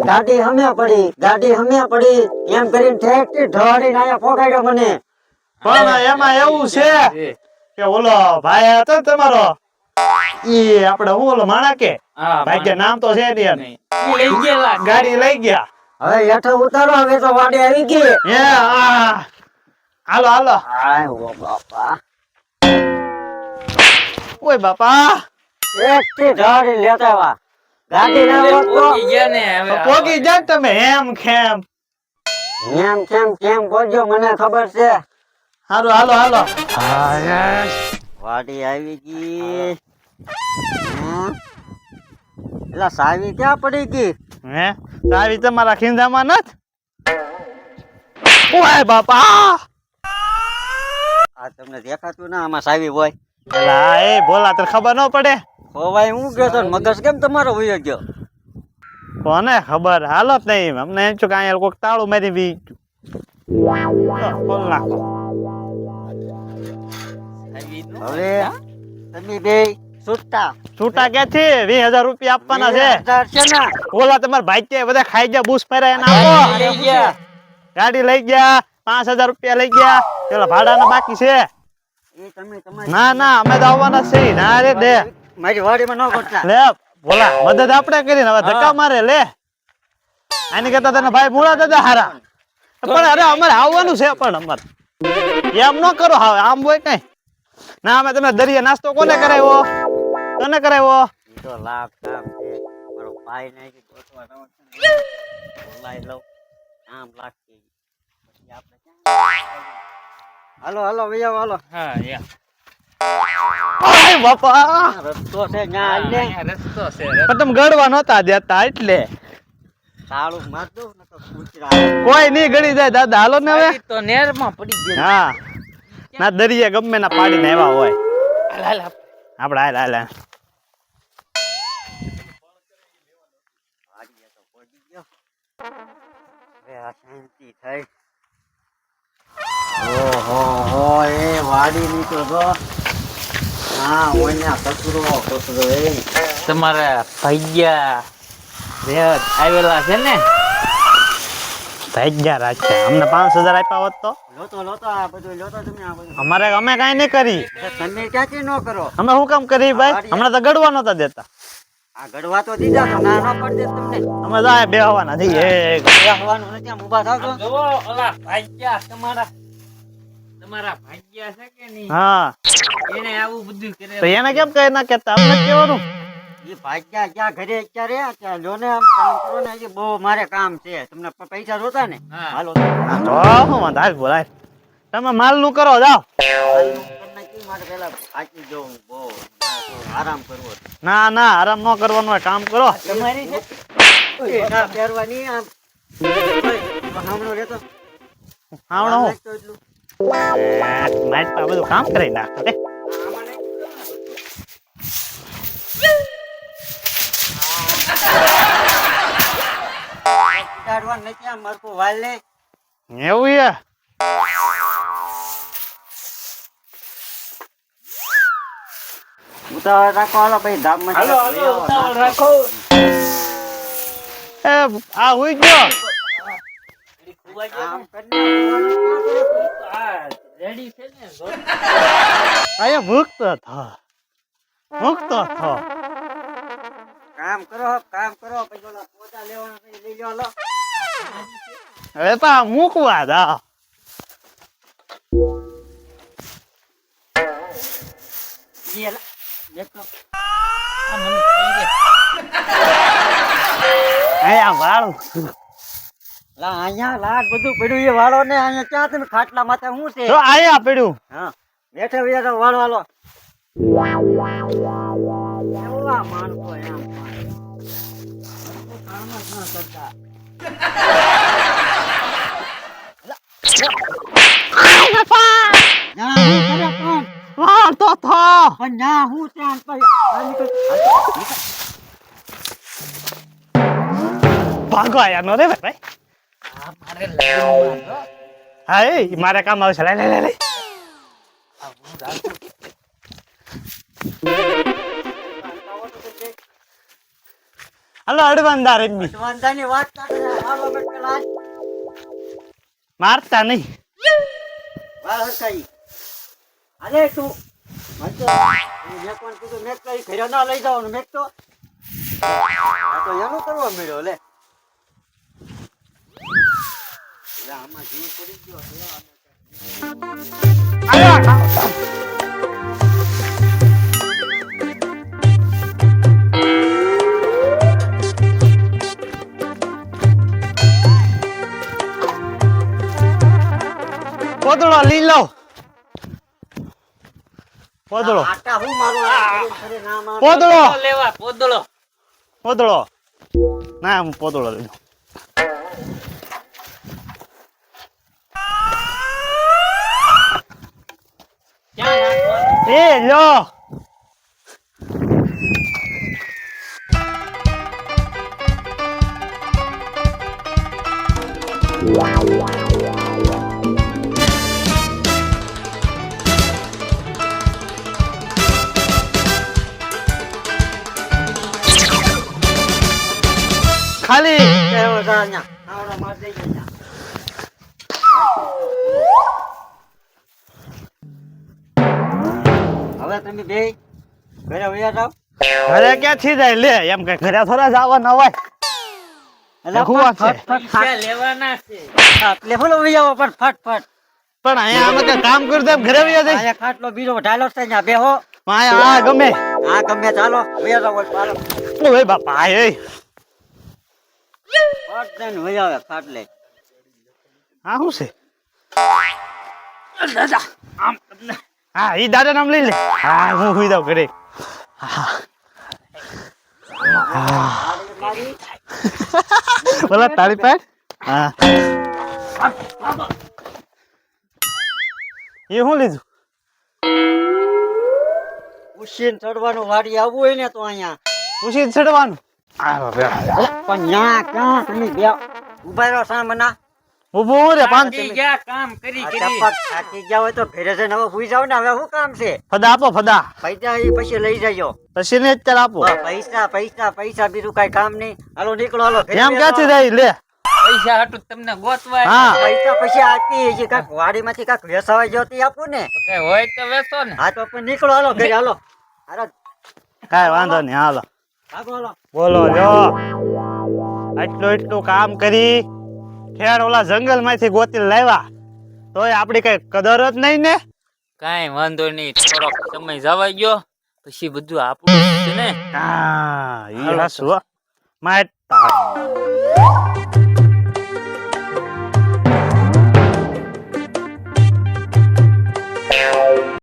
ગાડી હમે પડી એમ કરીને ઠેકથી ઢોળીને આયા પોગાડ્યો મને. પણ એમાં એવું છે કે ઓલો ભાઈ હતો ને તમારો ઈ આપણે હું ઓલો માણા કે ભાઈ કે નામ તો છે ને ગાડી લઈ ગયા. હવે હેઠો ઉતારો, હવે તો વાડી આવી ગઈ. હાલો હાલો. બાપા ઓય બાપા એકથી ઢોળી લેતા વા ગાડી ના હોત તો પોગી જાત તમે એમ ખેમ. કેમ બોલજો, મને ખબર છે. હાલો હાલો હાલો. વાડી આવી ગઈ. એલા સાવી ક્યાં પડી ગઈ? હે તારી તમારા ખીંધામાં નથ? ઓય બાપા આ તમને દેખાતું ના આમાં સાવી હોય? એલા એ બોલા તને ખબર ન પડે? ખોવાય હું ગયો તો મગજ કેમ તમારો વયો ગયો? કોને ખબર, હાલો જ નહીં. અમને એમ છું કે અહીંયા કોઈક તાળું મારી બી ખોલ નાખો. હવે તમે બે છૂટા ક્યાંથી? 20,000 રૂપિયા આપવાના છે. છે ને ઓલા તમારા ભાઈ કે બધા ખાઈ ગયા બૂસ ફેરા એને આપો. ગાડી લઈ ગયા, 5,000 રૂપિયા લઈ ગયા. પેલા ભાડાના બાકી છે. એ તમે ના ના અમે તો આવવાના છે. ના રે દે મારી વાડીમાં ન કરતા. લે બોલા મદદ આપણે કરીને હવે ધક્કા મારે લે. આની કરતા તને ભાઈ મૂળા દાદા હારા. પણ અરે અમારે આવવાનું છે. પણ અમારે એમ ન કરો. હવે આમ હોય કઈ ના. અમે તમને દરિયા નાસ્તો કોને કરાવ્યો? તો લાખ કામ છે. મારો ભાઈ ને કે ગોતવા રહો છે. બોલાઈ લઉં આમ લાગતી. પછી આપણે હાલો ભૈયા હાલો. ઓય બાપા રસ્તો છે ન્યા આલે. પણ તમે ગળવા નતા દેતા એટલે તાળું માર દઉં ને તો કૂતરા. કોઈ નહીં ગળી જાય દાદા. હાલો ને હવે તો નેરમાં પડી ગઈ. હા ના દરિયા ગમે ના પાડીને આવ્યા હોય. આપણે હાલ હવે આ શાંતિ થઈ. ઓહો એ વાડી ની તો જો. હા ઓયા કચરો એ તમારા ભૈયા આવેલા છે ને? ભાગ્યા રાખ્યા. અમને 5,000 આપ્યા હોત તો લોતો આ બધું લોતો તમે આ બધું. અમે કઈ નહીં કરી. તમે ક્યાંથી ન કરો? અમે શું કામ કરી ભાઈ? હમણાં તો ગડવા નતા દેતા. આ ગડવા તો દીધા તો ના ન પડે તમને. અમે તો આ બેહવાના છીએ. બેહવાનું નથી આમ ઊભા થાવ તો. જોવો ઓલા ભાગ્યા તમારા ભાગ્યા છે કે નહીં? હા એને આવું બધું કરે. તો એને કેમ કહી ના કેતા? અમને કેવાનું એ ભાગ્યા ક્યાં ઘરે અત્યારે ત્યાં જો ને આમ કામ કરો ને. હજી બહુ મારે કામ છે. તમને પૈસા જોતા ને? હા. હાલો તો હું વાંધો હાલ બોલાય. તમે માલ નું કરો જાઓ. મારે પેલા થાકી જવું બહુ. આરામ કરવો. ના આરામ ન કરવાનું હોય. કામ કરો. તમારી છે ના પહેરવાની આમ હામણો રહેતો. આવડો હું એટલું માઇટ પા બધું કામ કરી નાખતો રે. કાઢવાનું નથી આમ મરકું વાલ લે. એવું છે? ઉતાવળ રાખો હાલો ભાઈ ધામમાં. હાલો ઉતાવળ રાખો. એ આ હુઈ ગયો. આમ કરીને રેડી છે ને? અહીંયા મુક્ત થો. કામ કરો પછી ઓલા પોતા લેવાના પછી લઈ જાઓ લો. હવે પા મૂકવા દા. ઈ એલા દેખો આ મને થઈ ગઈ. અહીંયા વાળું. લા અહીંયા લાગ બધું પડ્યું એ વાળો ને. અહીંયા ક્યાં તમે ખાટલા માથે શું છે? તો અહીંયા પડ્યું. હા બેઠે વાળો હાલો. એવા માણસો એમ કામ જ ન કરતા. ના હું કરે પણ વાળ તો થો. પણ ના હું ત્યાં ભાગો આયા નો રે ભાઈ. મારે લાગવાનું હતો. હા એ મારે કામ આવશે. લે હાલો અડવાનદાર એમની વાંધાની વાત કાઢે છે. હાલો બેટ પેલા આજ. મારતા નહીં. વાળ હરખાઈ. અરે તું મેં કોણ કીધું મેં કઈ ઘરે ના લઈ જવાનું મેં તો આ તો એનું કરવા મળ્યો લે આમાં જીવ પડી ગયો છે. પોદળો લીલો પોદળો આટા હું મારું આ ઘરે ના મારું. પોદળો લેવા પોદળો. પોદળો ના હું પોદળો લઈ લઉં. ક્યાં નાખવાનું? એ લ્યો ખાલી કેવો છે અહીંયા? આવડા માર દઈ ગયા. હવે તમે બે ઘરે વયા જાઓ. ઘરે ક્યાંથી જાય લે એમ કે ઘરે થોડા જવા ન હોય એટલે શું વાત છે? પૈસા લેવાના છે. એટલે બોલો વયા આવો પણ ફટ પણ અહીંયા અમે કઈ કામ કર્યું તો એમ ઘરે વયા જાય અહીંયા ખાટલો બીજો ઢાલો છે અહીંયા બેહો. અહીંયા આ ગમે હા ગમે ચાલો વયા જાઓ ચાલો. ઓય બાપા એ ફટ દઈને વયા આવે ખાટલે. આ શું છે દાદા આમ તમને હા ઈ દાદા નામ લઈ લે હા હું હુઈ જાઉં ઘરે મારી બોલા તારી પાસે હા એ શું લીધું ઉશીન ચડવાનું વાડી આવવું હોય ને તો અહીંયા ઉછી ચડવાનું પણ ન્યા ક્યાં તમે બે ઉભા રહ્યો સામના. ઉભું હું રે પાંચ થાકી ગયા કામ કરી આ કરી. ટપક થાકી ગયા હોય તો ઘરે જઈને હવે સુઈ જાવ ને હવે શું કામ છે? ફદા આપો ફદા પૈસા એ પછી લઈ જજો. પછી ને અત્યારે આપો પૈસા પૈસા પૈસા બીજું કઈ કામ નહીં. હાલો નીકળો હાલો ઘરે એમ ક્યાંથી બેસો. જાય લે પૈસા હાટું તમને ગોતવાય. હા પૈસા પછી આપી હજી કાંઈક વાડીમાંથી કાંઈક વેસાવાઈ ગયો તો ઈ આપું ને. કઈ હોય તો વેચો ને. હા તો પણ નીકળો હાલો ઘરે હાલો. હાલો કાંઈ વાંધો નહીં હાલો ભાગો હાલો. બોલો જો એટલું કામ કરી ખેર ઓલા જંગલ માંથી ગોતી લાવ્યા તોય આપડી કઈ કદર જ નહીં ને કાંઈ વાંધો નહીં. થોડોક સમય જવા ગયો પછી બધું આપણું જ છે ને. હા ઈ હાસુ હો. માર તાળ.